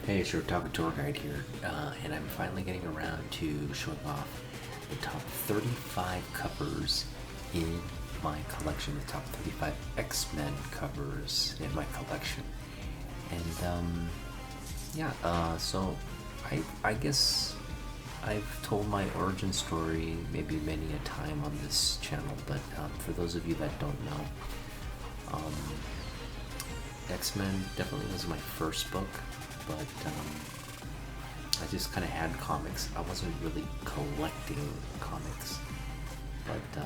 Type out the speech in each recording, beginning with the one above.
Hey, it's your Talking Tour Guide here, and I'm finally getting around to showing off the top 35 covers in my collection, the top 35 X-Men covers in my collection. And so I guess I've told my origin story maybe many a time on this channel, but for those of you that don't know, X-Men definitely was my first book. But I just kind of had comics. I wasn't really collecting comics, but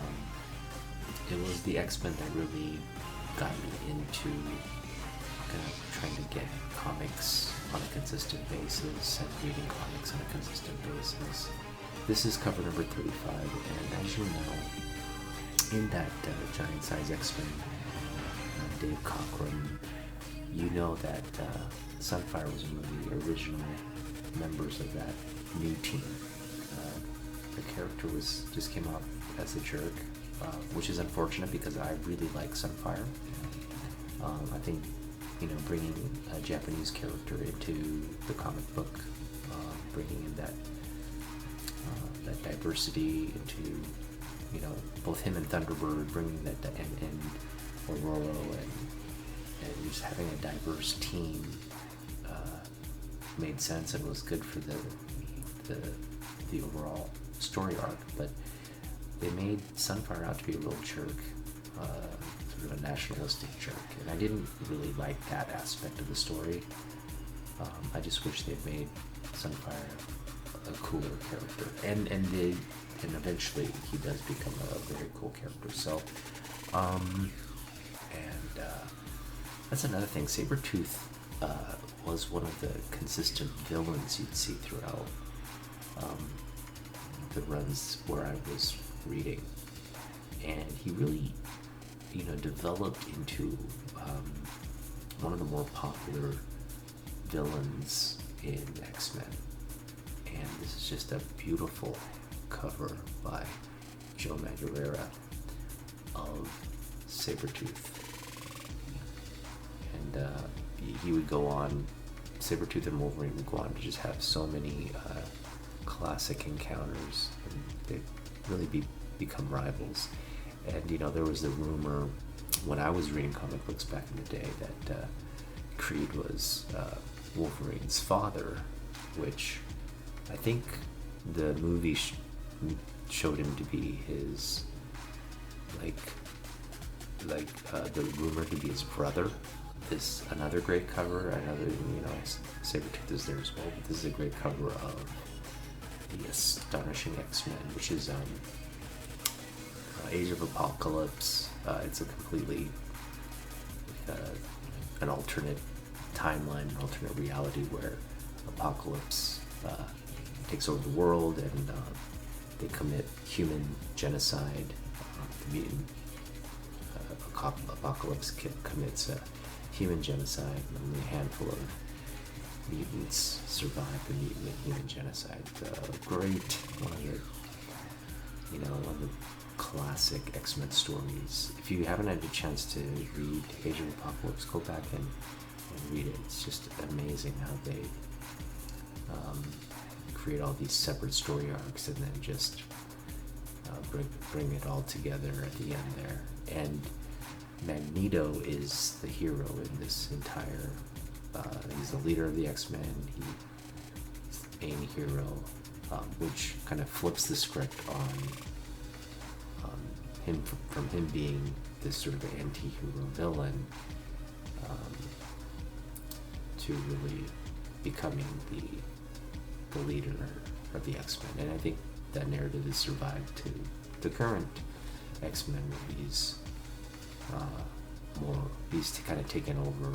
it was the X-Men that really got me into kind of trying to get comics on a consistent basis and reading comics on a consistent basis. This is cover number 35, and as you know, in that giant size X-Men, Dave Cockrum, you know that Sunfire was one of the original members of that new team. The character just came out as a jerk, which is unfortunate because I really like Sunfire. I think bringing a Japanese character into the comic book, bringing in that diversity into both him and Thunderbird, bringing that and Aurora and just having a diverse team made sense and was good for the overall story arc. But they made Sunfire out to be a real jerk, sort of a nationalistic jerk, and I didn't really like that aspect of the story. I just wish they'd made Sunfire a cooler character, and eventually he does become a very cool character. So that's another thing. Saber Tooth was one of the consistent villains you'd see throughout the runs where I was reading, and he really, developed into one of the more popular villains in X-Men. And this is just a beautiful cover by Joe Madureira of Saber Tooth. And he would go on, Sabretooth and Wolverine would go on to just have so many classic encounters, and they'd really become rivals. And there was the rumor when I was reading comic books back in the day that Creed was Wolverine's father, which I think the movie showed him to be his, the rumor to be his brother. This another great cover. Sabretooth is there as well, but this is a great cover of the Astonishing X-Men, which is Age of Apocalypse. It's a completely an alternate timeline, an alternate reality where Apocalypse takes over the world, and they commit human genocide. The mutant Apocalypse commits human genocide, and only a handful of mutants survive the human genocide. Great, one of the classic X-Men stories. If you haven't had a chance to read Age of Apocalypse, go back and read it. It's just amazing how they create all these separate story arcs and then just bring it all together at the end there. And Magneto is the hero in this entire, he's the leader of the X-Men, he's the main hero, which kind of flips the script on him, from him being this sort of anti-hero villain to really becoming the leader of the X-Men. And I think that narrative has survived to the current X-Men movies. He's kind of taken over,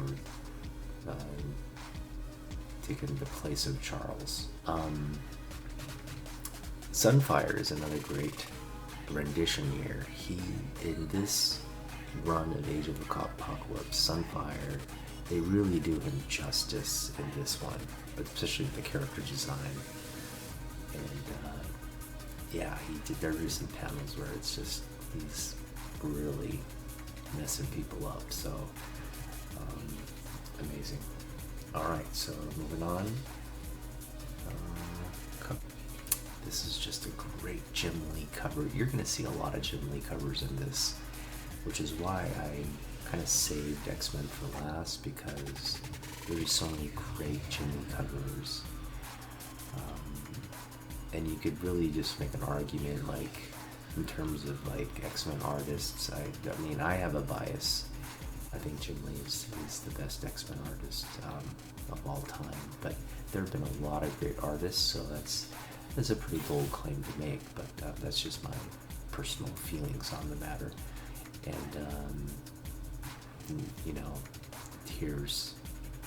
taken the place of Charles. Sunfire is another great rendition here. In this run of Age of Apocalypse, Sunfire, they really do him justice in this one, but especially the character design. And there are some panels where it's just he's really messing people up. So amazing. Alright, so moving on. This is just a great Jim Lee cover. You're going to see a lot of Jim Lee covers in this, which is why I kind of saved X-Men for last, because there's so many great Jim Lee covers. And you could really just make an argument, like, in terms of, like, X-Men artists. I mean, I have a bias. I think Jim Lee is the best X-Men artist of all time. But there have been a lot of great artists, so that's a pretty bold claim to make. But that's just my personal feelings on the matter. And, you know, here's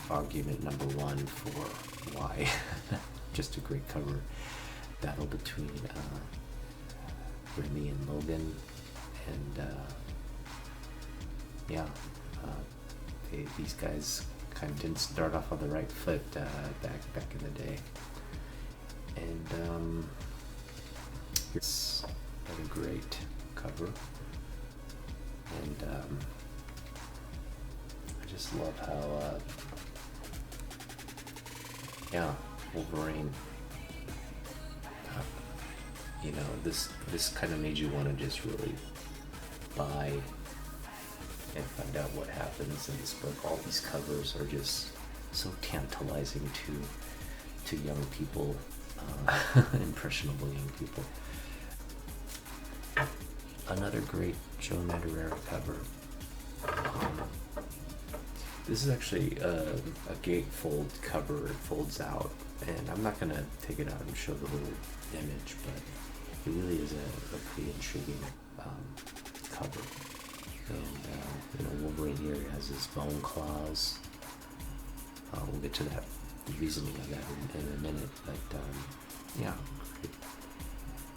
argument number one for why. Just a great cover. Battle between Remy and Logan, and these guys kind of didn't start off on the right foot back in the day. And it's a great cover, and I just love how Wolverine. You know, this kind of made you want to just really buy and find out what happens in this book. All these covers are just so tantalizing to young people, impressionable young people. Another great Joe Madureira cover. This is actually a gatefold cover. It folds out, and I'm not going to take it out and show the little image, but it really is a pretty intriguing cover. And you know, Wolverine here has his bone claws. We'll get to that, the reasoning of that in a minute. But yeah,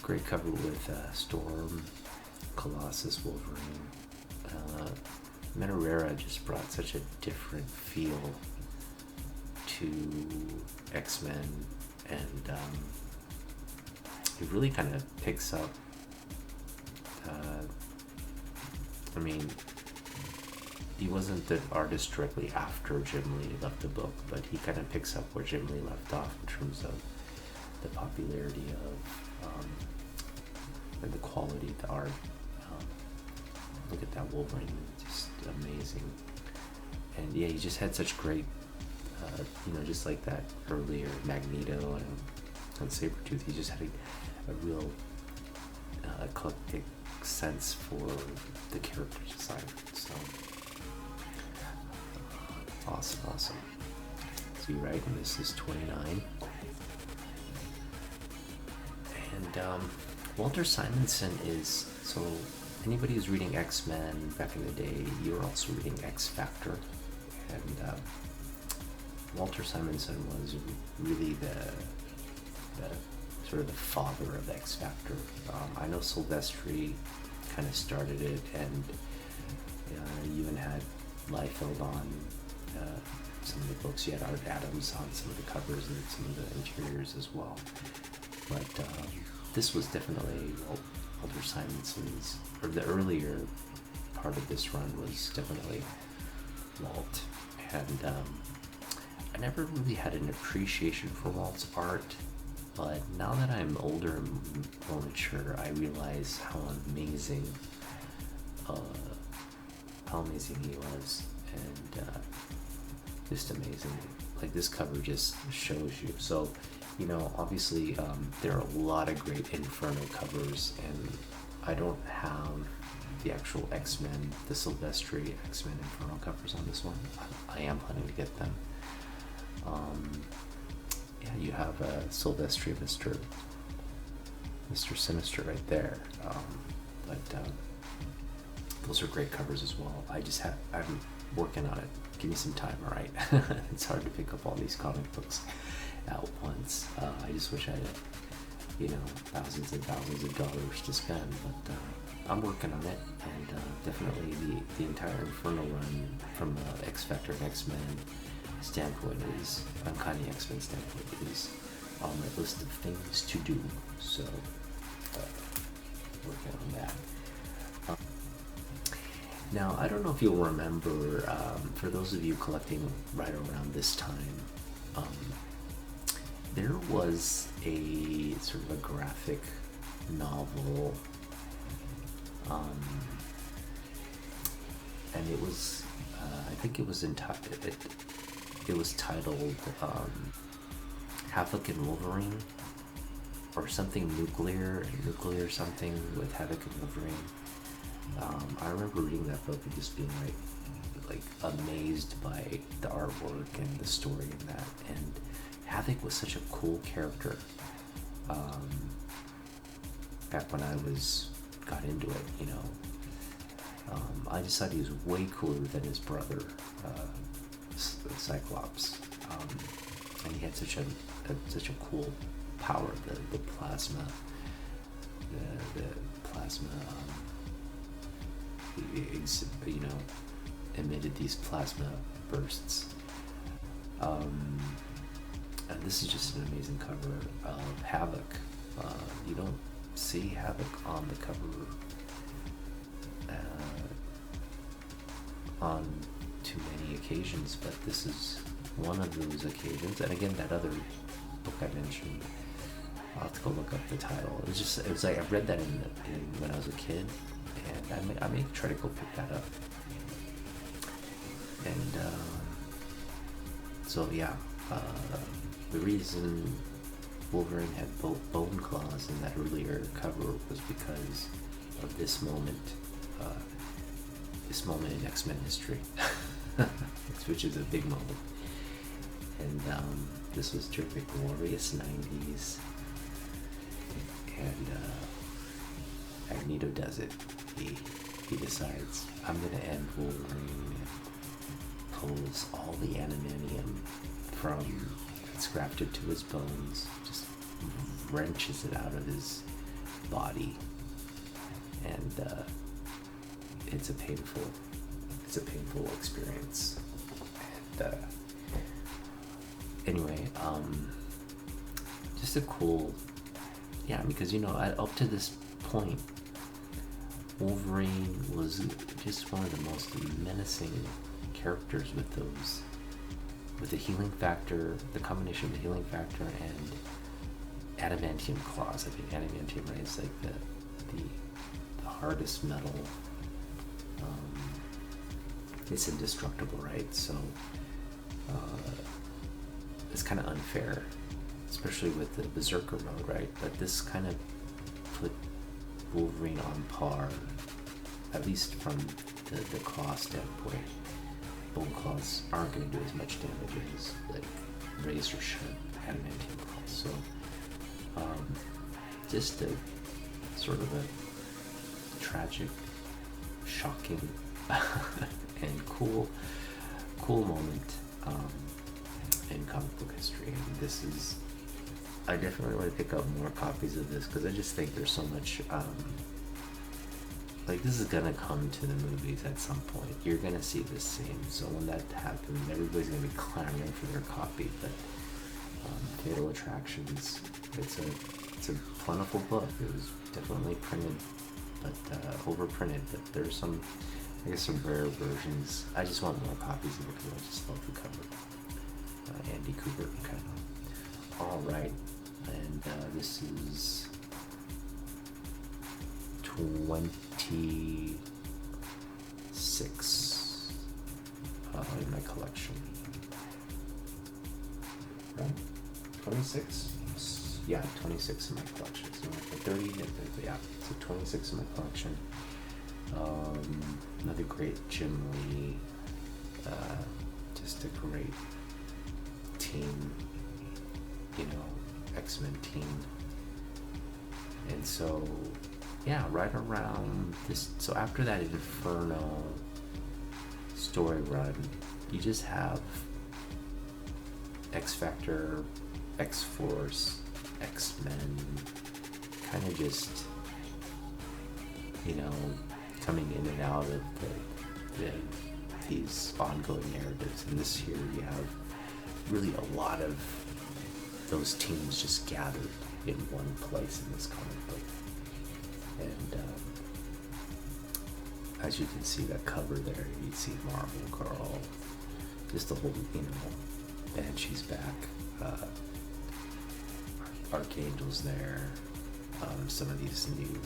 great cover with Storm, Colossus, Wolverine. Madureira just brought such a different feel to X-Men, and it really kind of picks up, I mean, he wasn't the artist directly after Jim Lee left the book, but he kind of picks up where Jim Lee left off in terms of the popularity of, and the quality of the art. Look at that Wolverine, just amazing. And yeah, he just had such great, you know, just like that earlier Magneto and Saber Tooth, he just had a real eclectic sense for the character design. So awesome. So you're right, and this is 29. And Walter Simonson is, so anybody who's reading X-Men back in the day, you're also reading X Factor, and Walter Simonson was really the sort of the father of X Factor. I know Silvestri kind of started it, and you even had Liefeld on some of the books. You had Art Adams on some of the covers and some of the interiors as well. But this was definitely Walter Simonson's, or the earlier part of this run was definitely Walt. And I never really had an appreciation for Walt's art, but now that I'm older and more mature, I realize how amazing he was, and just amazing. Like, this cover just shows you. So, you know, obviously there are a lot of great Inferno covers, and I don't have the actual X-Men, the Silvestri X-Men Inferno covers on this one. I am planning to get them. Yeah, you have Silvestri, Mr. Sinister right there. But those are great covers as well. I'm working on it. Give me some time, all right? It's hard to pick up all these comic books at once. I just wish I had, you know, thousands and thousands of dollars to spend, but I'm working on it, and definitely the entire Inferno run from X Factor and X-Men standpoint is, Uncanny X-Men standpoint, is on my list of things to do, so working on that. Now, I don't know if you'll remember, for those of you collecting right around this time, there was a sort of a graphic novel, and it was, I think it was it was titled Havoc and Wolverine, or something nuclear something with Havoc and Wolverine. I remember reading that book and just being like amazed by the artwork and the story in that. And Havoc was such a cool character. Back when I got into it, you know, I just thought he was way cooler than his brother, Cyclops. And he had such a cool power, the plasma, the plasma. You know, emitted these plasma bursts. And this is just an amazing cover of Havoc. You don't see Havoc on the cover on too many occasions, but this is one of those occasions. And again, that other book I mentioned, I'll have to go look up the title. It was like I read that when I was a kid, and I may try to go pick that up. And so yeah, the reason Wolverine had both bone claws in that earlier cover was because of this moment in X-Men history, which is a big moment. And this was during the glorious 90s, and Magneto does it. He decides, I'm gonna end Wolverine, and pulls all the adamantium it's grafted to his bones, just wrenches it out of his body, and it's a painful experience. And anyway, just a cool, because you know, up to this point, Wolverine was just one of the most menacing characters with the healing factor, the combination of the healing factor and adamantium claws. I think adamantium, right, is like the hardest metal. It's indestructible, right? So it's kind of unfair, especially with the Berserker mode, right? But this kind of put Wolverine on par, at least from the claw standpoint. Bone claws aren't going to do as much damage as like razor sharp adamantium claws. So just a sort of a tragic, shocking, and cool moment in comic book history. And this is, I definitely want to pick up more copies of this because I just think there's so much, like, this is gonna come to the movies at some point. You're gonna see this scene, so when that happens, everybody's gonna be clamoring for their copy. But Fatal Attractions, it's a plentiful book. It was definitely printed, but overprinted. But there's some, I guess, some rare versions. I just want more copies of it because I just love the cover. Andy Kubert kind of. All right, and this is 26 in my collection. Right? 26? Yeah, 26 in my collection. So 30, yeah, so 26 in my collection. Another great Jim Lee, just a great team, you know, X-Men team. And so, yeah, right around this, so after that Inferno story run, you just have X-Factor, X-Force, X-Men, kind of just, you know, coming in and out of these ongoing narratives. And this year you have really a lot of those teams just gathered in one place in this comic book. And as you can see that cover there, you see Marvel Girl, just the whole, Banshee's back, Archangel's there, some of these new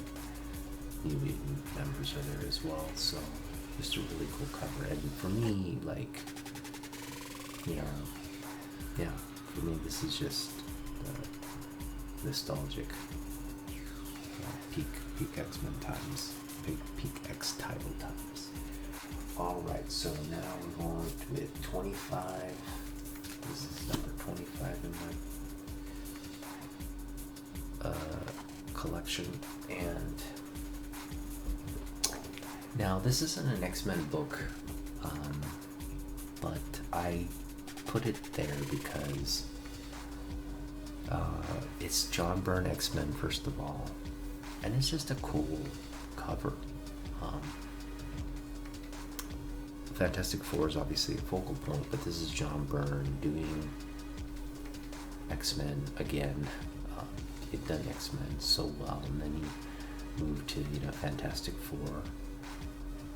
mutant members are there as well, so just a really cool cover. And for me, like, for me this is just nostalgic, peak X-Men times, peak X-Title times. Alright, so now we're on with 25, this is number 25 in my collection, and now this isn't an X-Men book, but I put it there because it's John Byrne X-Men first of all, and it's just a cool cover. Fantastic Four is obviously a focal point, but this is John Byrne doing X-Men again. He had done X-Men so well, and then he moved to Fantastic Four,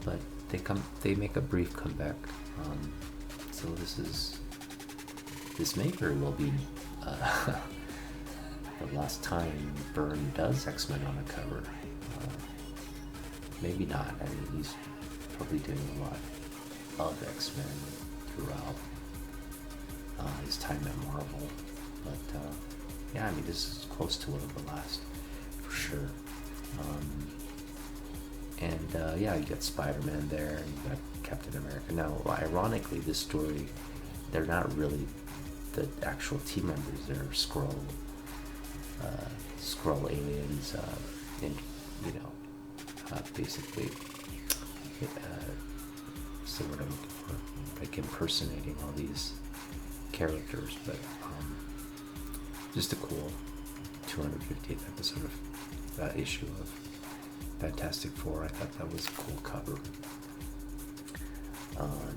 but they make a brief comeback. So this may very well be the last time Byrne does X-Men on a cover. Maybe not. I mean, he's probably doing a lot of X-Men throughout his time at Marvel, but I mean, this is close to one of the last for sure. You got Spider-Man there, and you got Captain America. Now, ironically, this story, they're not really the actual team members. They're Skrull aliens, and basically, so what I'm looking for, like impersonating all these characters, but just a cool 250th episode of issue of Fantastic Four. I thought that was a cool cover.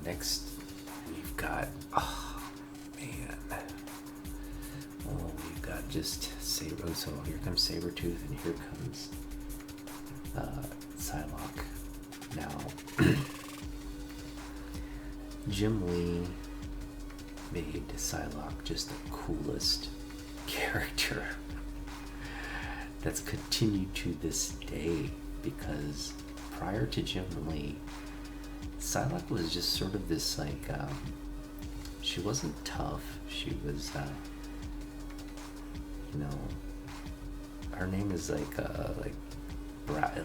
Next, we've got, we've got just Saber. So here comes Saber Tooth, and here comes Psylocke. Now, Jim Lee made Psylocke just the coolest character that's continued to this day, because prior to Jim Lee, Psylocke was just sort of this like, she wasn't tough, she was, her name is like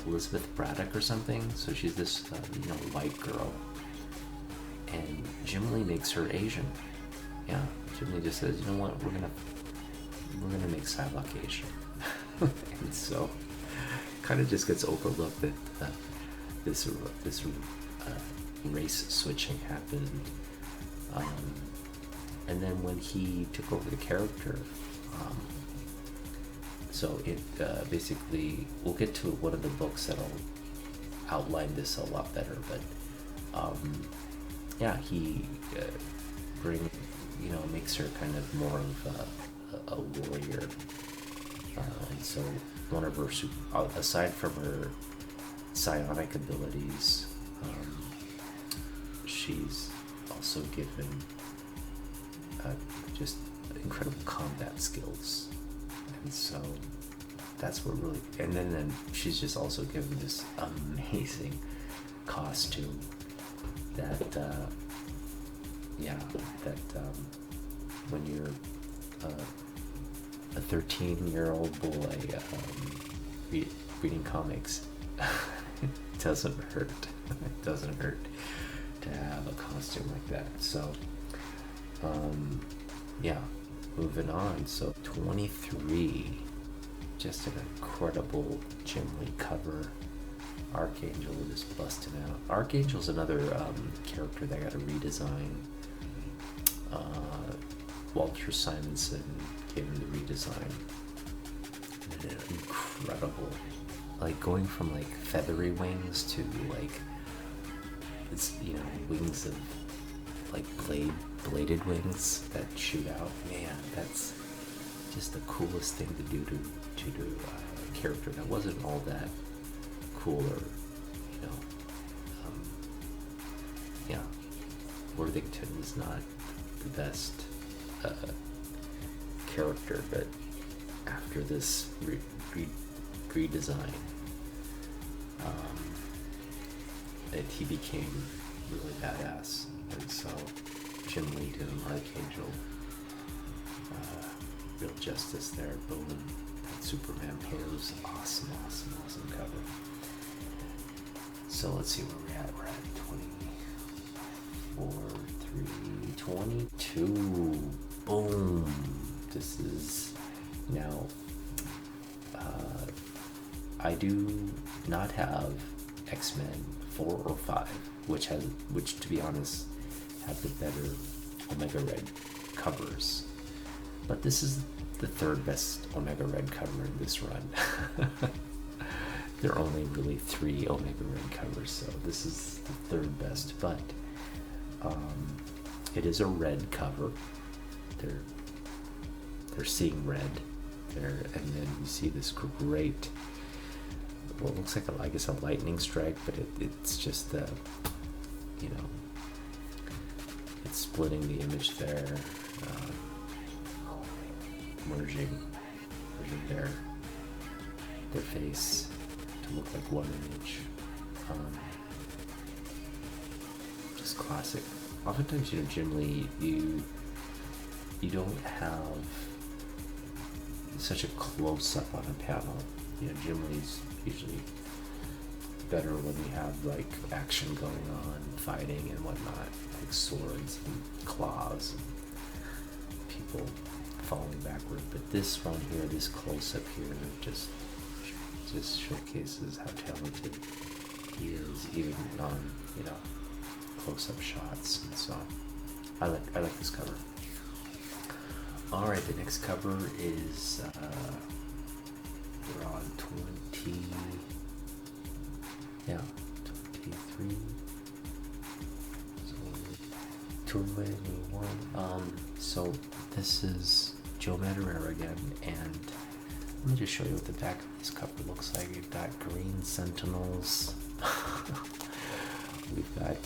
Elizabeth Braddock or something, so she's this, white girl, and Jim Lee makes her Asian. Yeah, Jim Lee just says, you know what, we're gonna make Psylocke Asian. And so kind of just gets overlooked that this race switching happened, and then when he took over the character, so it basically, we'll get to one of the books that'll outline this a lot better, but he makes her kind of more of a warrior. And so one of her, aside from her psionic abilities, she's also given just incredible combat skills. And so that's what really, and then she's just also given this amazing costume that, when you're a 13-year-old boy reading comics, it doesn't hurt. It doesn't hurt to have a costume like that. So, moving on. So 23, just an incredible Jim Lee cover. Archangel just busting out. Archangel's another character that got a redesign. Walter Simonson gave him the redesign. And incredible. Like going from like feathery wings to like, it's, wings of like bladed wings that shoot out. Man, that's just the coolest thing to do to a character that wasn't all that cool or yeah, Worthington is not the best character, but after this redesign, he became really badass, and so Jim Lee did an Archangel, real justice there. Boom, that Superman pose, awesome cover. So let's see where we're at. We're at 24, 3, 22. Boom. This is now. I do not have X-Men 4 or 5, which to be honest, have the better Omega Red covers. But this is the third best Omega Red cover in this run. There are only really 3 Omega Red covers, so this is the third best. But it is a red cover. They're seeing red there, and then you see this great, well, it looks like I guess a lightning strike, but it's just the, you know, it's splitting the image there, merging their face to look like one image. Just classic. Oftentimes, you know, Jim Lee, you don't have such a close-up on a panel. You know, Jim Lee's usually better when you have like action going on, fighting and whatnot, like swords and claws and people falling backward. But this one here, this close-up here, just showcases how talented he is, even on, you know, close-up shots. And so I like this cover. All right, the next cover is we're on 23. So 21. So this is Joe Madureira again, and let me just show you what the back of this cover looks like. We've got green sentinels. We've got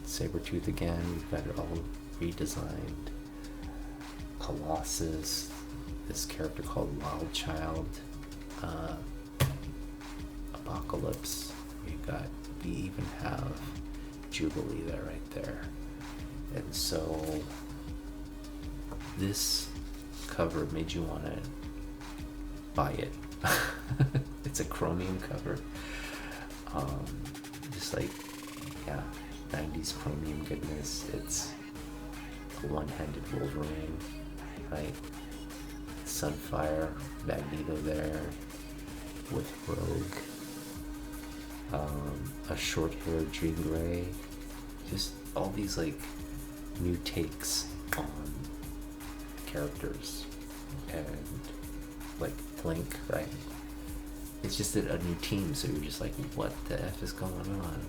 Saber Tooth again. We've got it all redesigned. Colossus, this character called Wild Child, Apocalypse. We even have Jubilee there, right there. And so this cover made you want to buy it. It's a chromium cover, just like, yeah, 90s chromium goodness. It's a one-handed Wolverine, right? Sunfire, Magneto there with Rogue, a short-haired Jean Grey, just all these like new takes on characters, and like Blink, right? It's just a new team, so you're just like, what the F is going on?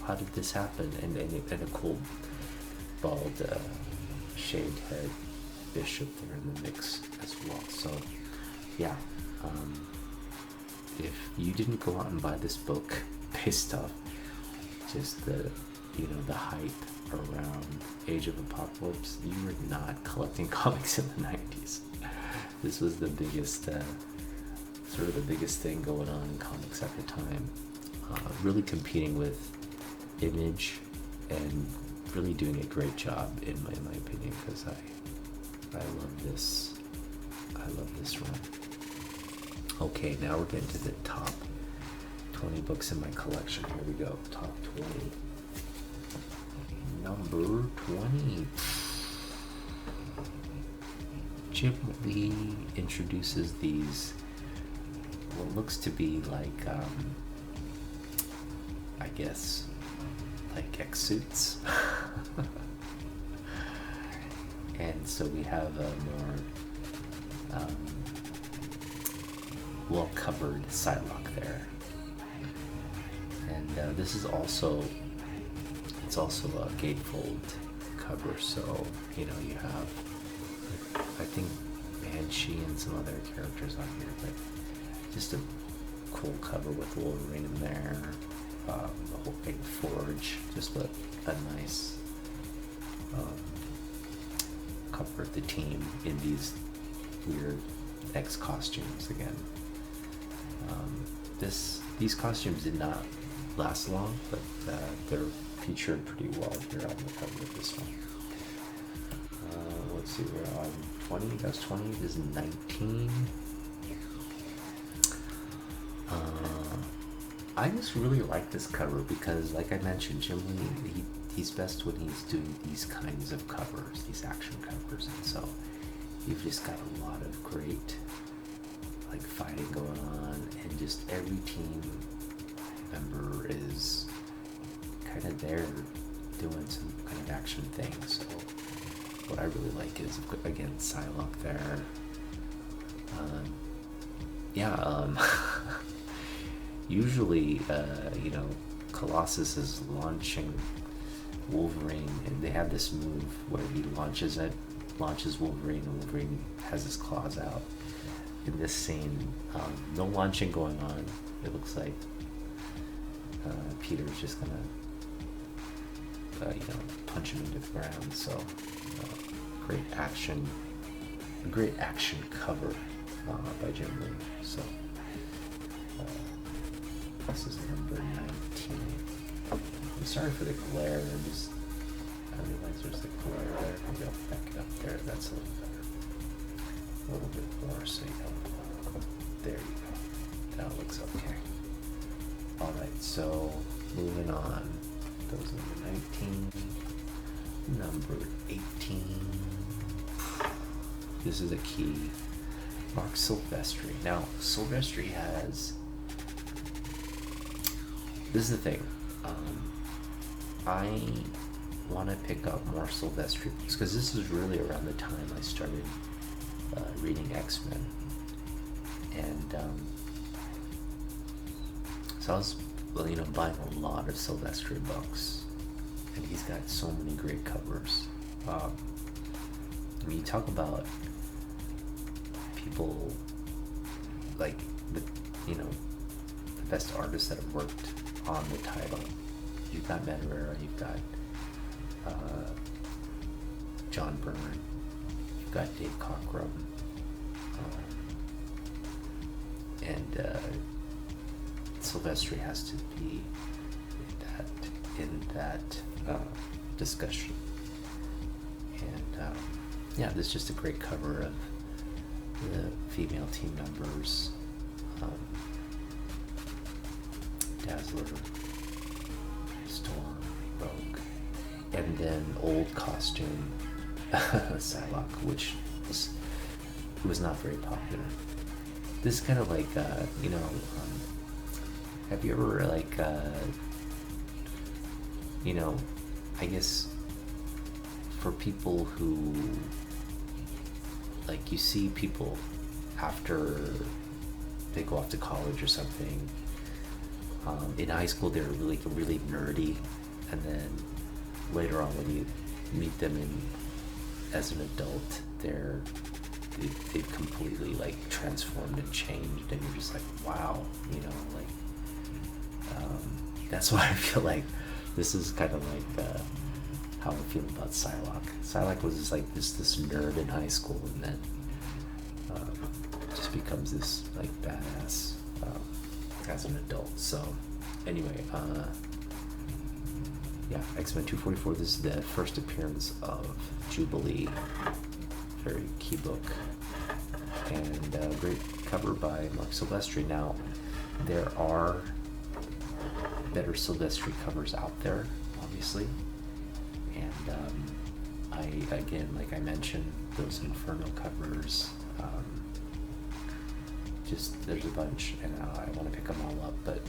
How did this happen? And a cool bald shaved head Bishop there in the mix as well. So yeah, if you didn't go out and buy this book based off just the hype around Age of Apocalypse, you were not collecting comics in the 90s. This was the biggest sort of the biggest thing going on in comics at the time, really competing with Image and really doing a great job in my opinion, because I love this run. Okay, now we're getting to the top 20 books in my collection. Here we go, top 20. Number 20. Jim Lee introduces these, what looks to be like, I guess, like X-suits. And so we have a more well-covered Psylocke there. And this is also, it's also a gatefold cover, so, you know, you have, I think, Banshee and some other characters on here, but just a cool cover with Wolverine in there, the whole thing Forge, just a nice cover of the team in these weird X costumes again. These costumes did not last long, but they're featured pretty well here on the cover of this one. Let's see, we're on 20, that's 20, this is 19. I just really like this cover because, like I mentioned, Jim Lee, he's best when he's doing these kinds of covers, these action covers, and so you've just got a lot of great like fighting going on, and just every team member is kind of there doing some kind of action thing. So what I really like is, again, Psylocke there. Usually, Colossus is launching Wolverine, and they have this move where he launches Wolverine, and Wolverine has his claws out. In this scene, no launching going on. It looks like Peter's just gonna, punch him into the ground. So, great action cover by Jim Lee. So, this is number 19. I'm sorry for the glare. I realize there's the glare there. Maybe I'll back it up there. That's a little better. A little bit more, so there you go. That looks okay. Alright, so moving on. Those number 19. Number 18. This is a key. Mark Silvestri. Now, Silvestri has... This is the thing. I want to pick up more Silvestri books because this is really around the time I started reading X-Men. And so I was, buying a lot of Silvestri books, and he's got so many great covers. You talk about people like the best artists that have worked on the title. You've got Medera, you've got John Byrne, you've got Dave Cockrum, and Silvestri has to be in that discussion. And this is just a great cover of the female team members, Dazzler, Storm, Rogue, and then old costume Psylocke, which was not very popular. This is kind of like, have you ever I guess for people who, you see people after they go off to college or something, in high school they're really nerdy, and then later on when you meet them as an adult, they've completely transformed and changed, and you're just like, wow, that's why I feel like this is kind of how I feel about Psylocke. Psylocke was just this nerd in high school, and then just becomes this badass as an adult. So anyway, X-Men 244. This is the first appearance of Jubilee. Very key book, and great cover by Mark Silvestri. Now, there are better Silvestri covers out there, obviously, and again, like I mentioned, those Inferno covers, there's a bunch, and I want to pick them all up, but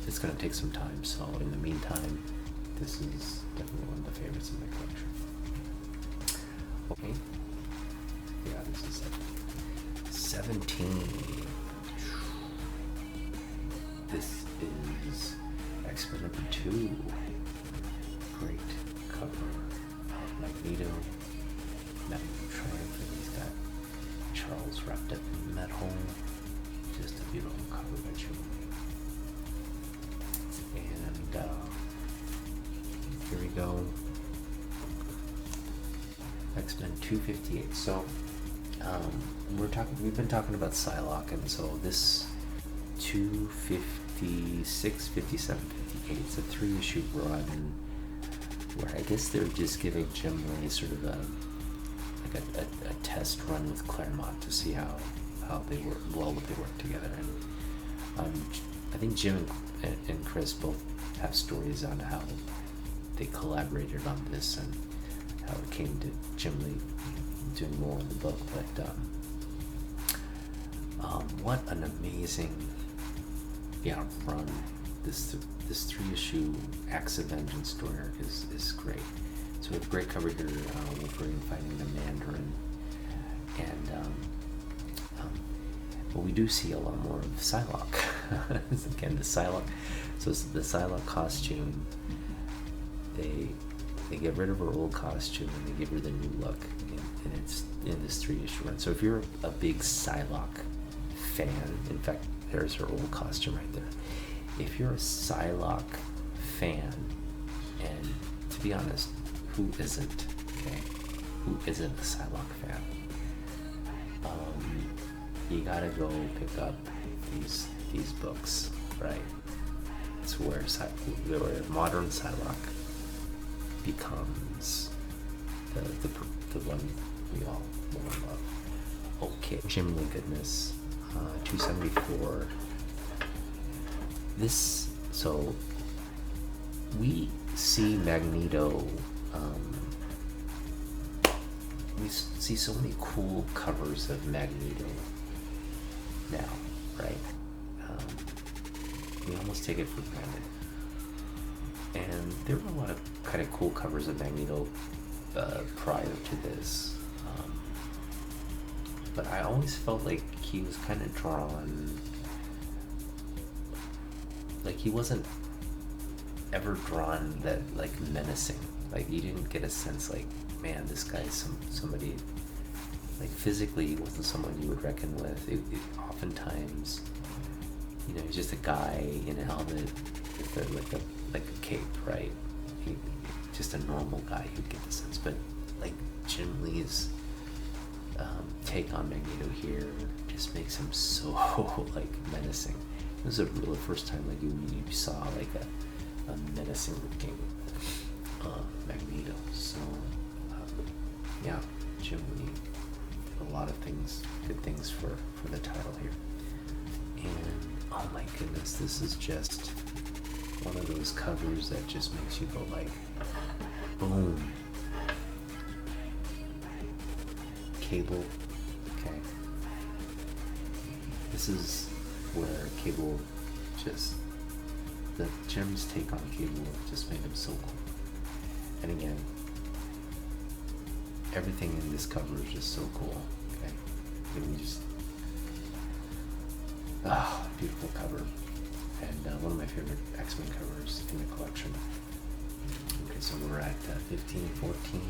it's going to take some time. So in the meantime, this is definitely one of the favorites in my collection. Okay. Yeah, this is 17. This is X-Men number 2. Great cover. Magneto, triumphant. He's got Charles wrapped up in metal. Just a beautiful cover by Jim Lee. And here we go. X-Men 258. So we've been talking about Psylocke, and so this 256, 57, 58. It's a 3-issue run where I guess they're just giving Jim Lee sort of a test run with Claremont to see how they work, well, what they work together. And I think Jim and Chris both have stories on how they collaborated on this and how it came to Jim Lee doing more in the book. But what an amazing run. This 3-issue Acts of Vengeance story arc is great. So we have a great cover here, Wolverine fighting the Mandarin, and but we do see a lot more of Psylocke. Again, the Psylocke. So it's the Psylocke costume. They get rid of her old costume and they give her the new look, and it's in this 3-issue run. So if you're a big Psylocke fan, in fact, there's her old costume right there. If you're a Psylocke fan, and to be honest, who isn't? Okay, who isn't a Psylocke fan? You gotta go pick up these books, right? It's where modern Psylocke becomes the one we all love. Okay, Jim Lee goodness, 274. So we see Magneto. We see so many cool covers of Magneto now, right? We almost take it for granted. And there were a lot of kind of cool covers of Magneto prior to this. But I always felt like he was kind of drawn, like he wasn't ever drawn that like menacing. Like you didn't get a sense like, man, this guy's somebody, like physically he wasn't someone you would reckon with. It oftentimes, he's just a guy in a helmet with like a cape, right? Just a normal guy, you'd get the sense. But like Jim Lee's take on Magneto here just makes him so like menacing. This is the first time like you saw like a menacing looking Magneto. So Jim Lee did a lot of things, good things for the title here. And oh my goodness, this is just one of those covers that just makes you go like, boom. Cable, okay. This is where Cable Jim's take on Cable just made him so cool. And again, everything in this cover is just so cool, okay. Beautiful cover. And one of my favorite X-Men covers in the collection. Okay, so we're at 15, 14,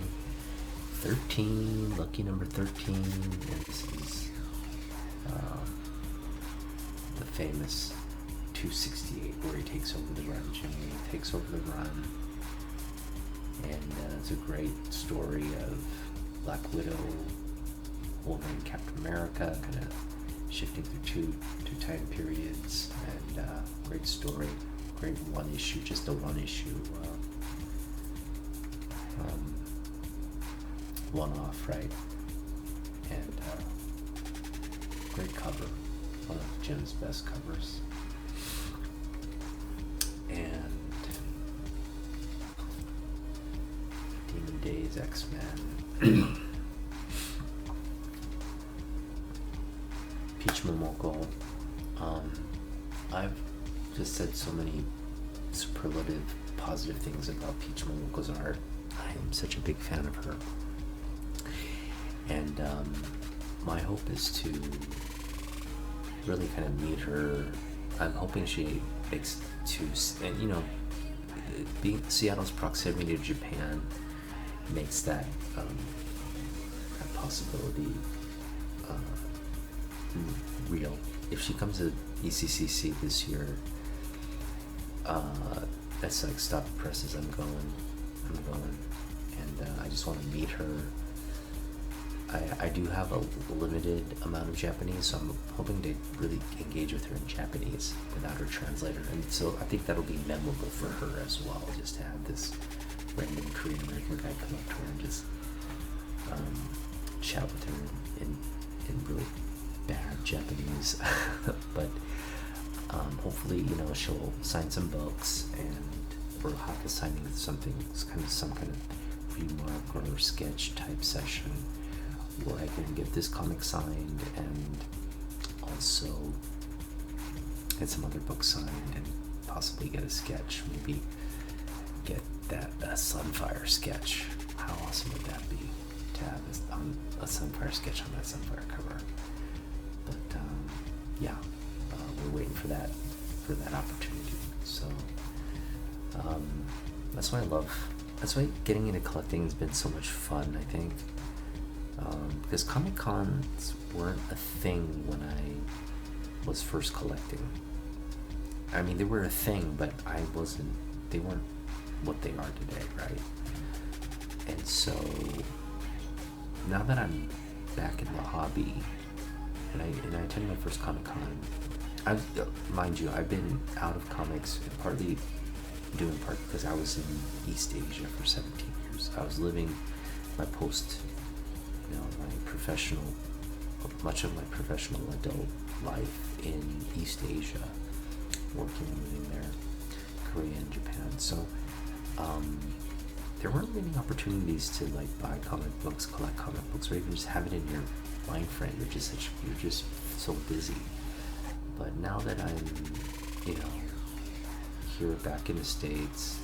13, lucky number 13, and this is the famous 268 where he takes over the run. Jimmy takes over the run, and it's a great story of Black Widow, Wolverine, Captain America, kind of shifting through two time periods, and great story, great one issue, just a one issue one off, right? And great cover, one of Jim's best covers. And Demon Days, X-Men, Peach Momoko. I've just said so many superlative positive things about Peach Momoko's art. I'm such a big fan of her. And my hope is to really kind of meet her. I'm hoping she makes and being Seattle's proximity to Japan makes that possibility real. If she comes to ECCC this year, that's like, stop the presses, I'm going, and I just want to meet her. I do have a limited amount of Japanese, so I'm hoping to really engage with her in Japanese without her translator, and so I think that'll be memorable for her as well, just to have this random Korean American guy come up to her and just chat with her in really bad Japanese. But hopefully, she'll sign some books, and we'll have to signing some kind of remark or sketch type session where I can get this comic signed and also get some other books signed and possibly get a sketch, maybe get that Sunfire sketch. How awesome would that be to have a Sunfire sketch on that Sunfire cover? But yeah, we're waiting for that opportunity. So that's why getting into collecting has been so much fun, I think. Because Comic Cons weren't a thing when I was first collecting. I mean, they were a thing, but they weren't what they are today, right? And so now that I'm back in the hobby, and I attended my first Comic Con, mind you, I've been out of comics partly because I was in East Asia for 17 years. I was living my much of my professional adult life in East Asia, working and living there, Korea and Japan. So there weren't many opportunities to like buy comic books, collect comic books, or even just have it in your mind frame. You're just so busy. But now that I'm, here back in the States,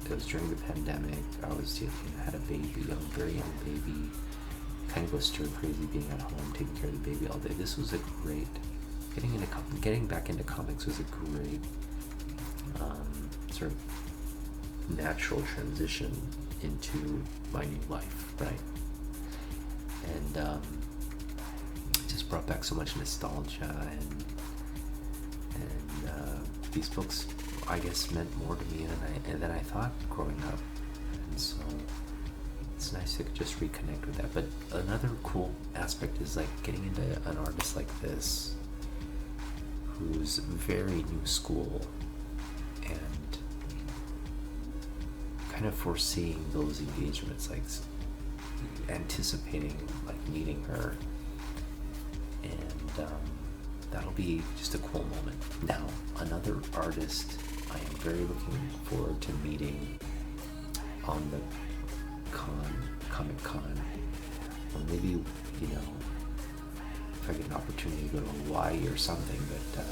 it was during the pandemic. I was had a baby, a very young baby. Kind of go stir crazy being at home, taking care of the baby all day. This was a great getting back into comics was a great sort of natural transition into my new life, right? And it just brought back so much nostalgia, and these books, I guess, meant more to me than I thought growing up, and so it's nice to just reconnect with that. But another cool aspect is like getting into an artist like this, who's very new school, and kind of foreseeing those engagements, like anticipating like meeting her, and that'll be just a cool moment. Now, another artist I am very looking forward to meeting on the Comic Con, or maybe, if I get an opportunity to go to Hawaii or something, but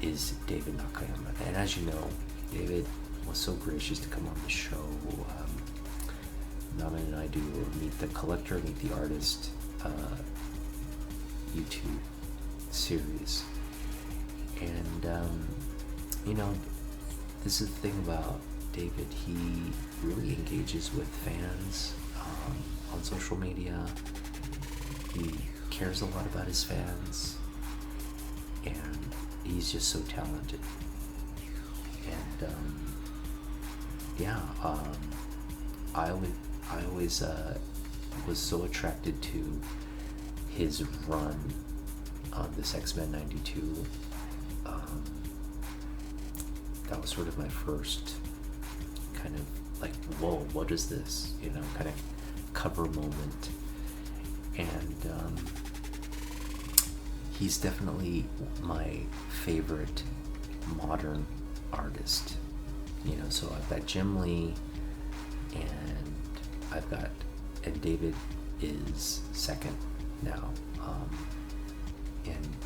is David Nakayama. And as you know, David was so gracious to come on the show. Nana and I do Meet the Collector, Meet the Artist YouTube series, and this is the thing about David. He really engages with fans on social media. He cares a lot about his fans, and he's just so talented. And I always was so attracted to his run on this X-Men 92. That was sort of my first kind of like, whoa, what is this? Kind of cover moment. And he's definitely my favorite modern artist. So I've got Jim Lee, and David is second now. And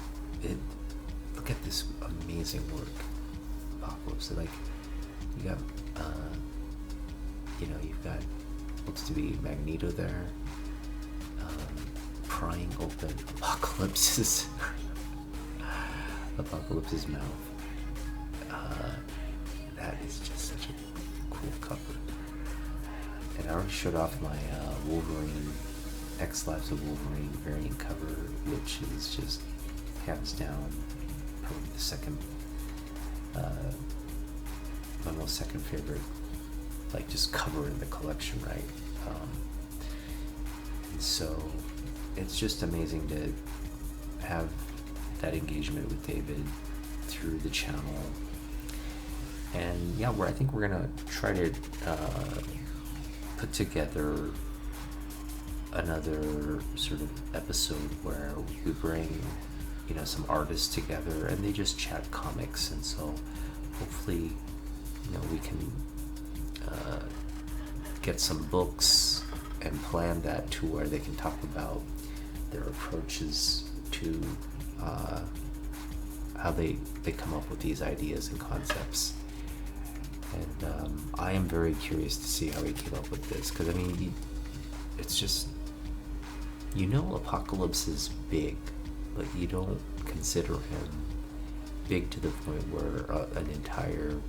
look at this amazing work, Apocalypse. So like, you got, you've got, looks to be Magneto there, prying open Apocalypse's mouth. That is just such a cool cover. And I already showed off my Wolverine, X Lives of Wolverine variant cover, which is just hands down probably the second my most second favorite, like, just cover in the collection, right? And so it's just amazing to have that engagement with David through the channel. And yeah, I think we're gonna try to put together another sort of episode where we bring, you know, some artists together and they just chat comics. And so hopefully, you know, we can get some books and plan that to where they can talk about their approaches to how they come up with these ideas and concepts. And I am very curious to see how he came up with this, because I mean, it's just, you know, Apocalypse is big, but you don't consider him big to the point where an entire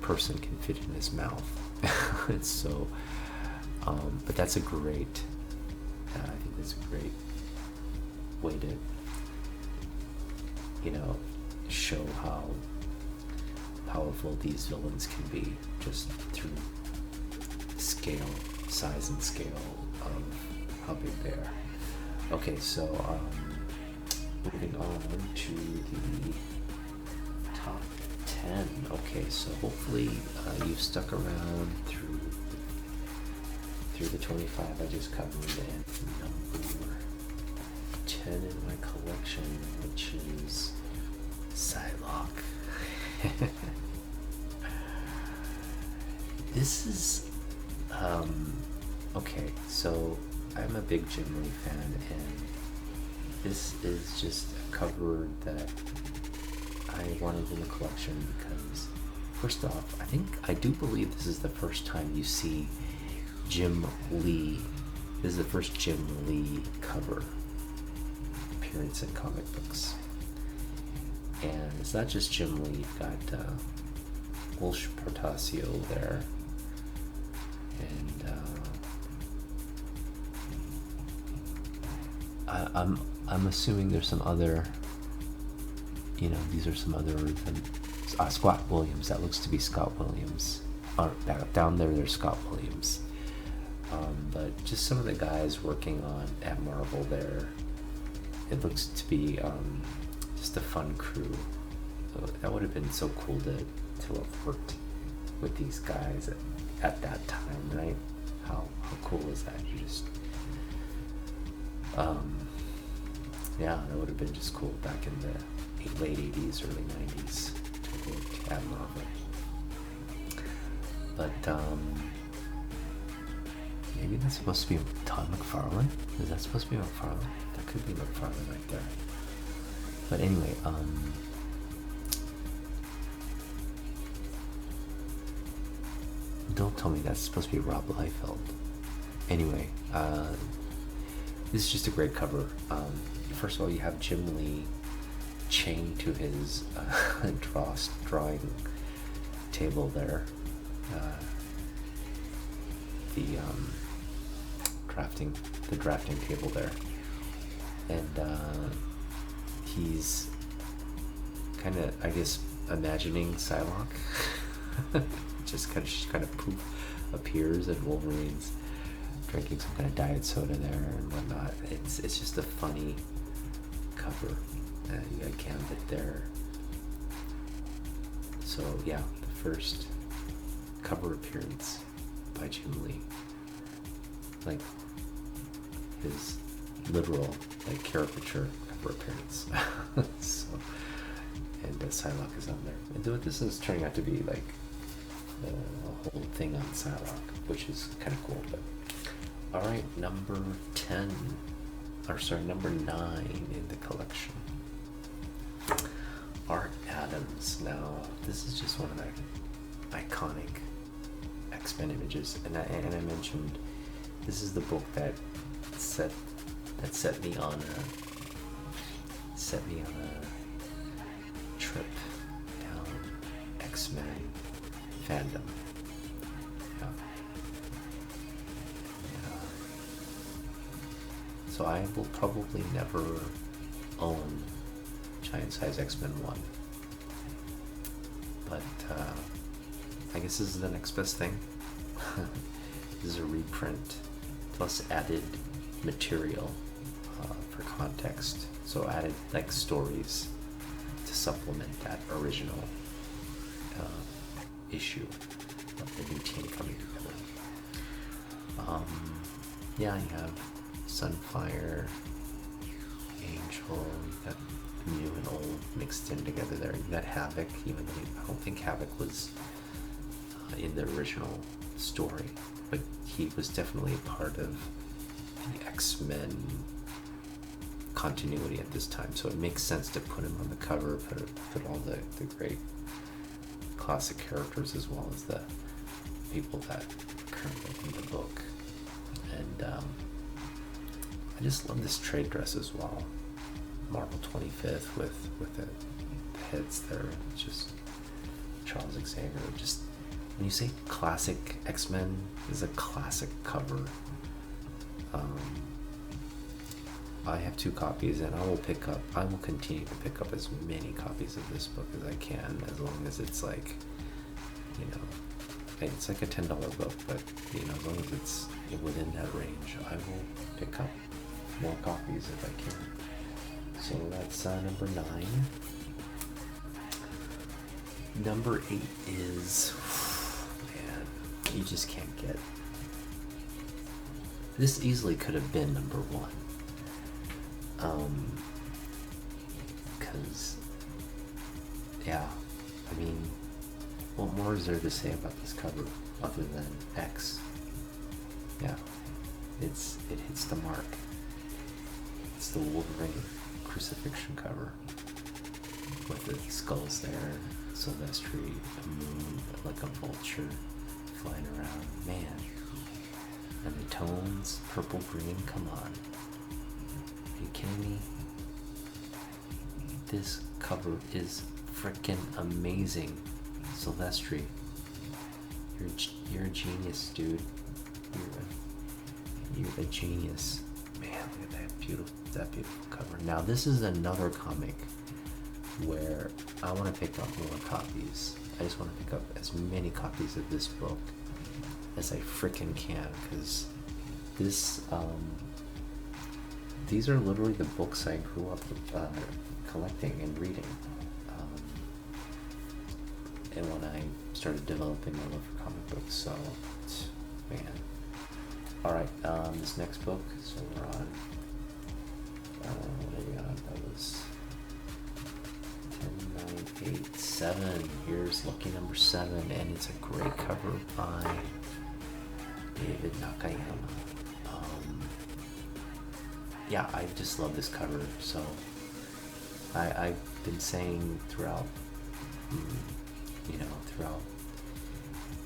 person can fit in his mouth. And so, but that's a great, I think that's a great way to, you know, show how powerful these villains can be, just through size and scale of how big they are. Okay, so moving on to the top 10. Okay, so hopefully you've stuck around through the 25 I just covered, and number 10 in my collection, which is Psylocke. This is okay, so I'm a big Jim Lee fan, and this is just a cover that I wanted in the collection because, first off, I do believe this is the first time you see Jim Lee. This is the first Jim Lee cover appearance in comic books. And it's not just Jim Lee, you've got Wolf Portacio there. And I'm assuming there's some other, you know, these are some other than Scott Williams. That looks to be Scott Williams. Or down there's Scott Williams. But just some of the guys working at Marvel there. It looks to be just a fun crew. That would have been so cool to have worked with these guys at that time, right? How cool is that? You just yeah, that would have been just cool back in the late 80s, early 90s to work at Marvel. But maybe that's supposed to be Todd McFarlane? Is that supposed to be McFarlane? That could be McFarlane right there. But anyway, don't tell me that's supposed to be Rob Liefeld. Anyway, this is just a great cover. First of all, you have Jim Lee chained to his drawing table there. The drafting table there, and he's kind of, I guess, imagining Psylocke. just kind of poof appears, and Wolverine's drinking some kind of diet soda there and whatnot. It's just a funny cover. You got Gambit there. So yeah, the first cover appearance by Jim Lee, like his literal, like, caricature cover appearance. So, and Psylocke is on there, and this is turning out to be like a whole thing on Psylocke, which is kind of cool. But all right, number 9 in the collection, Art Adams. Now, this is just one of the iconic X-Men images, and I mentioned this is the book that set me on a trip down X-Men fandom. So I will probably never own Giant Size X-Men 1, but I guess this is the next best thing. This is a reprint plus added material for context. So added like stories to supplement that original issue of the new team coming together. Yeah, you have Sunfire, Angel, you got new and old mixed in together there. You got Havoc, even though I don't think Havoc was in the original story, but he was definitely a part of the X-Men continuity at this time, so it makes sense to put him on the cover, put all the great classic characters as well as the people that are currently in the book. And I just love this trade dress as well. Marvel 25th with the heads there. It's just Charles Xavier. Just when you say classic X-Men, is a classic cover. I have 2 copies, and I will continue to pick up as many copies of this book as I can, as long as it's like, you know, it's like a $10 book, but you know, as long as it's within that range, I will pick up more copies if I can. So that's number 9. Number 8 is, man, you just can't get. This easily could have been number 1. Because, yeah, I mean, what more is there to say about this cover other than X? Yeah, it hits the mark. It's the Wolverine Crucifixion cover with the skulls there, Silvestri, a moon, like a vulture flying around. Man, and the tones, purple, green, come on. Are you kidding me? This cover is freaking amazing. Silvestri, you're a genius, dude. You're a genius. Man, look at that beautiful cover. Now this is another comic where I want to pick up more copies. I just want to pick up as many copies of this book as I freaking can, because this these are literally the books I grew up collecting and reading. And when I started developing my love for comic books, so man. Alright, this next book, so we're on, what are we on? That was 10, 9, 8, 7. Here's lucky number 7, and it's a great cover by David Nakayama. Yeah, I just love this cover. So I've been saying throughout, throughout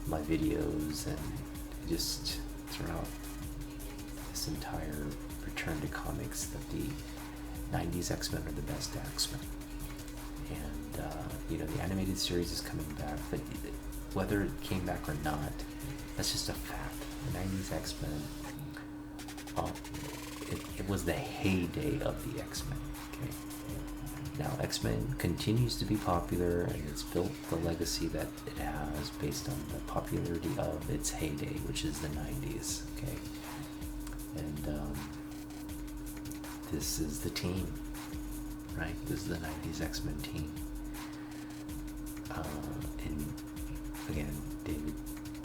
my videos and just throughout this entire return to comics that the 90s X-Men are the best X-Men. And, the animated series is coming back, but whether it came back or not, that's just a fact. The 90s X-Men, it was the heyday of the X-Men, okay? Now, X-Men continues to be popular, and it's built the legacy that it has based on the popularity of its heyday, which is the 90s, okay? And this is the team, right? This is the 90s X-Men team. And again, David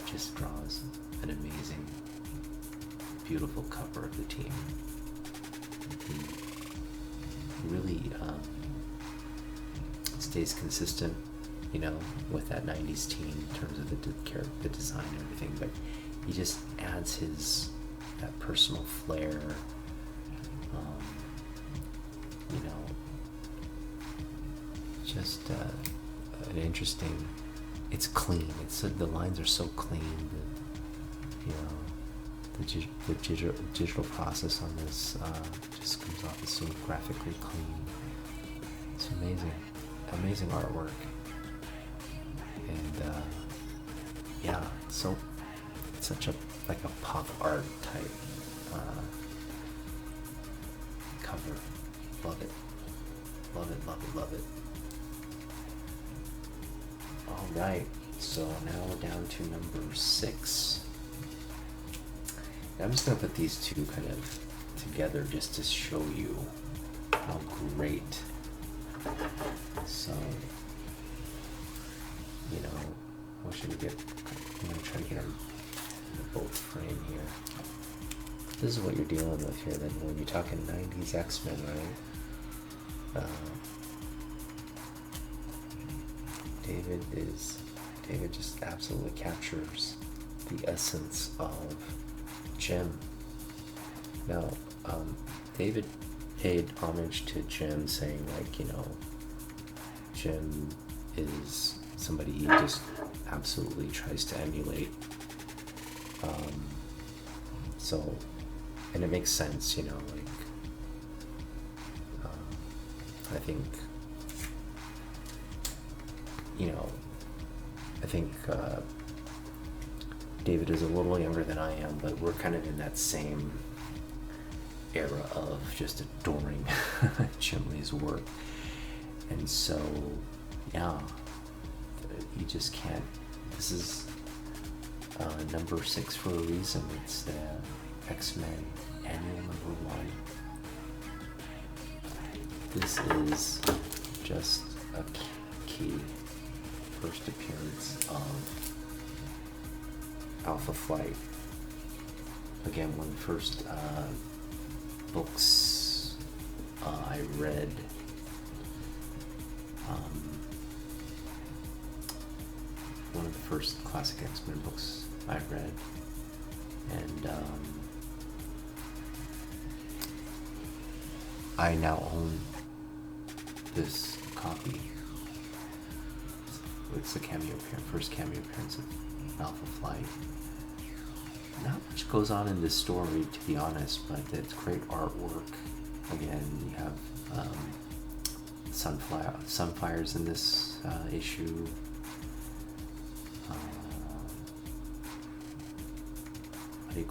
just draws an amazing, beautiful cover of the team. He really stays consistent, with that 90s team in terms of the design and everything, but he just adds that personal flair, just an interesting, it's clean, the lines are so clean, the digital process on this just comes off as so graphically clean. It's amazing artwork, and so it's such a pop art type cover. Love it. All right, So now we're down to number 6. And I'm just going to put these two kind of together just to show you how great. So, you know, I wish I could get, I'm going to try to get them in both frame here. This is what you're dealing with here then when you're talking 90s X-Men, right? David just absolutely captures the essence of Jim. Now, David paid homage to Jim, saying like, you know, Jim is somebody he just absolutely tries to emulate. So, and it makes sense, you know, like, I think, you know, I think David is a little younger than I am, but we're kind of in that same era of just adoring Jim Lee's work. And so, yeah, you just can't, this is number 6 for a reason. It's the X-Men Annual number 1. This is just a key first appearance of Alpha Flight. Again, one of the first books I read. One of the first classic X-Men books I read. And I now own this copy. It's the first cameo appearance of Alpha Flight. Not much goes on in this story, to be honest, but it's great artwork. Again, you have Sunfire's in this issue.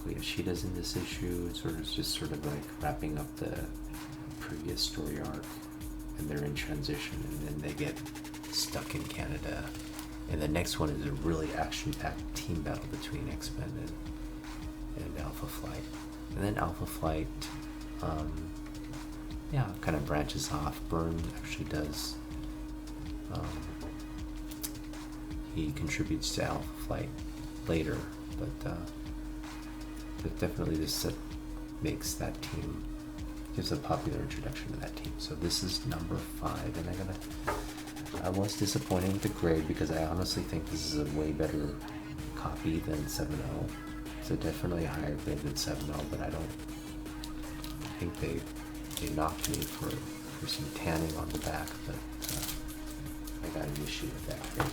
Yoshida's in this issue. It's just sort of like wrapping up the previous story arc, and they're in transition, and then they get stuck in Canada. And the next one is a really action-packed team battle between X-Men and Alpha Flight. And then Alpha Flight, kind of branches off. Byrne actually does. He contributes to Alpha Flight later, but definitely this makes that team, gives a popular introduction to that team. So this is number 5, and I was disappointed with the grade because I honestly think this is a way better copy than 7.0. So definitely a higher grade than 7.0, but I think they knocked me for some tanning on the back, but I got an issue with that grade.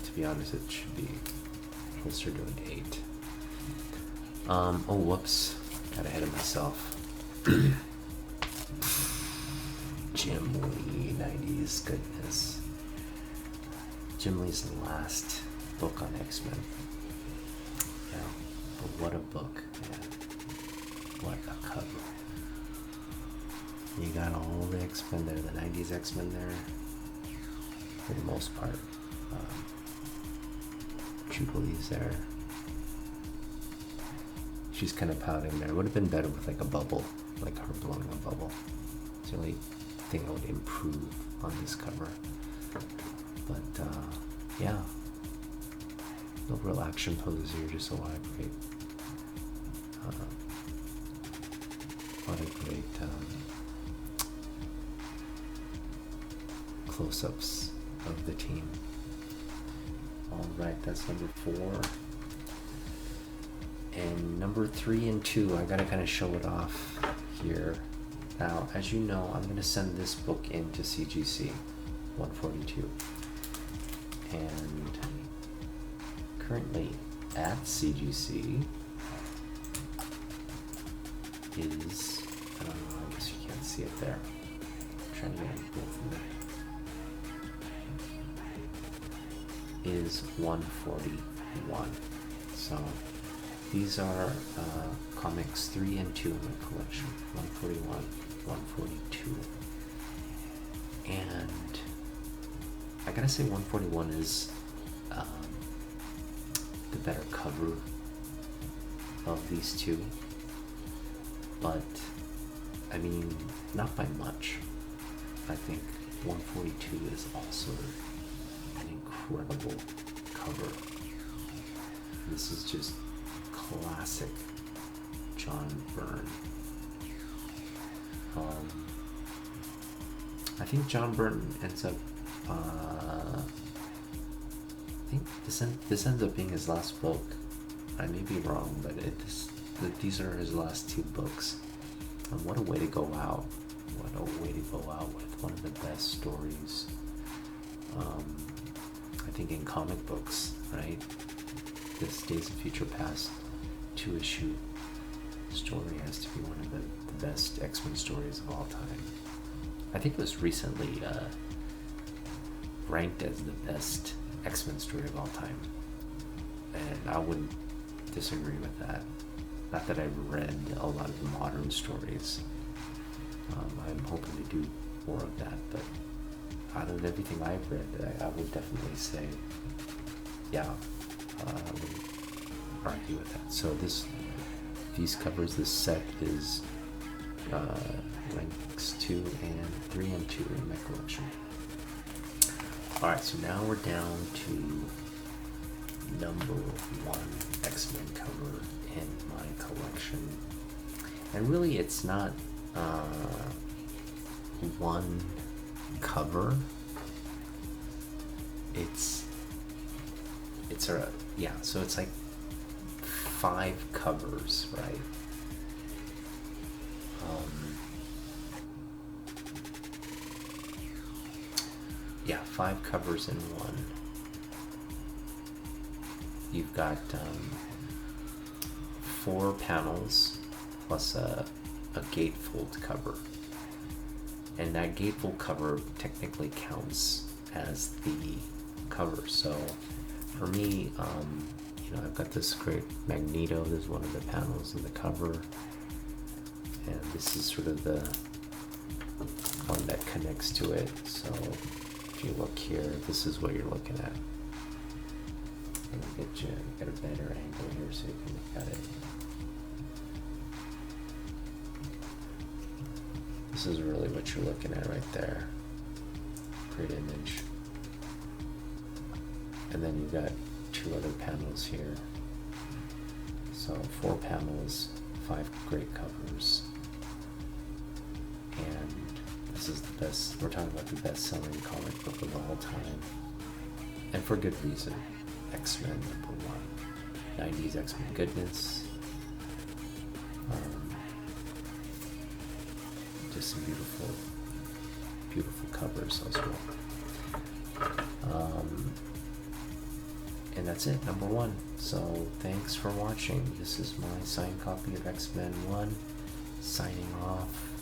To be honest, it should be closer to an 8. Oh, whoops. Got ahead of myself. Jim Lee, 90s goodness. Jim Lee's the last book on X-Men. Yeah, but what a book, man. What a cover. You got all the X-Men there, the 90s X-Men there, for the most part. Jubilee's there. She's kind of pouting there. It would have been better with like a bubble, like her blowing a bubble. It's the only thing I would improve on this cover. But yeah, no real action poses here, just a lot of great, close-ups of the team. All right, that's number 4. And number 3 and 2, I gotta kind of show it off here. Now, as you know, I'm gonna send this book into CGC 142. And currently at CGC is, I don't know, I guess you can't see it there. I'm trying to get both in there. Is 141. So these are comics 3 and 2 in the collection, 141, 142. And I gotta say 141 is better cover of these two, but I mean, not by much. I think 142 is also an incredible cover. This is just classic John Byrne. I think John Byrne ends up, I think this ends up being his last book. I may be wrong, but these are his last two books. And what a way to go out. What a way to go out with one of the best stories, I think, in comic books, right? This Days of Future Past 2-issue story has to be one of the best X-Men stories of all time. I think it was recently ranked as the best X-Men story of all time, and I wouldn't disagree with that. Not that I've read a lot of the modern stories. I'm hoping to do more of that, but out of everything I've read, I would definitely say, yeah, I would argue with that. So these covers, this set is ranks 2 and 3 and 2 in my collection. Alright, so now we're down to number 1 X-Men cover in my collection. And really it's not one cover. So it's like 5 covers, right? 5 covers in one. You've got 4 panels plus a gatefold cover, and that gatefold cover technically counts as the cover. So for me, I've got this great Magneto. This is one of the panels in the cover, and this is sort of the one that connects to it. So if you look here, this is what you're looking at. Let me get a better angle here so you can look at it. This is really what you're looking at right there. Great image. And then you've got 2 other panels here. So 4 panels, 5 great covers. And this is the best, we're talking about the best-selling comic book of all time. And for good reason. X-Men #1. 90s X-Men goodness. Just some beautiful, beautiful covers as well. And that's it, number 1. So thanks for watching. This is my signed copy of X-Men 1. Signing off.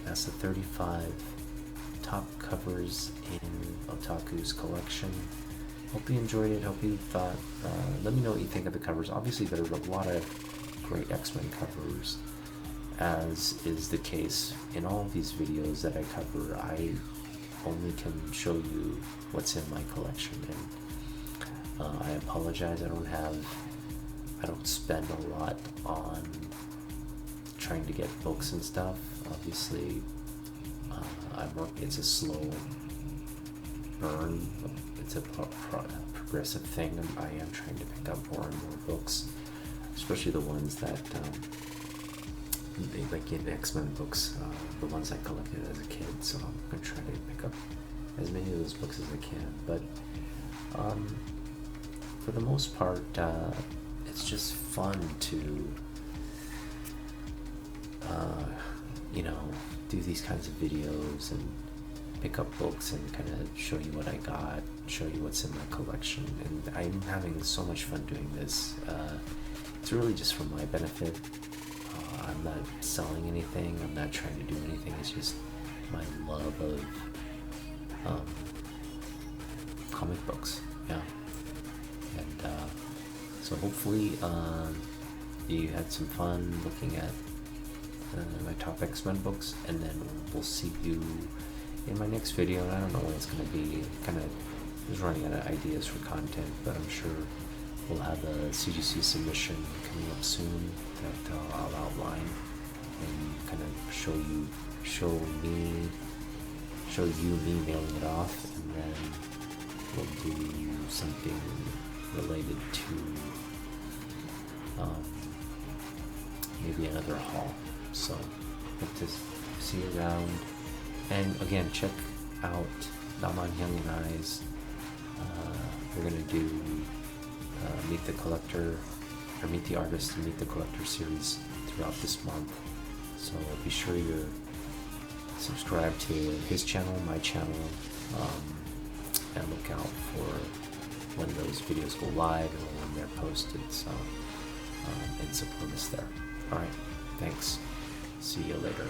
That's the 35 top covers in Otaku's collection. Hope you enjoyed it. Hope you thought. Let me know what you think of the covers. Obviously, there are a lot of great X-Men covers, as is the case in all of these videos that I cover. I only can show you what's in my collection, and I apologize. I don't spend a lot on trying to get books and stuff. Obviously, it's a slow burn. It's a progressive thing, and I am trying to pick up more and more books, especially the ones that, like in X-Men books, the ones I collected as a kid. So I'm going to try to pick up as many of those books as I can. But for the most part, it's just fun to do these kinds of videos and pick up books and kind of show you what I got, show you what's in my collection. And I'm having so much fun doing this. It's really just for my benefit. I'm not selling anything, I'm not trying to do anything. It's just my love of comic books. Yeah. And so hopefully you had some fun looking at my top X-Men books, and then we'll see you in my next video. And I don't know when it's going to be. Kind of was running out of ideas for content, but I'm sure we'll have a CGC submission coming up soon that I'll outline and kind of show you me mailing it off, and then we'll do something related to maybe another haul. So hope to see you around. And again, check out Daman Young and I's. We're gonna do Meet the Collector, or Meet the Artist and Meet the Collector series throughout this month. So be sure you're subscribed to his channel, my channel, and look out for when those videos go live or when they're posted. So and support us there. All right, thanks. See you later.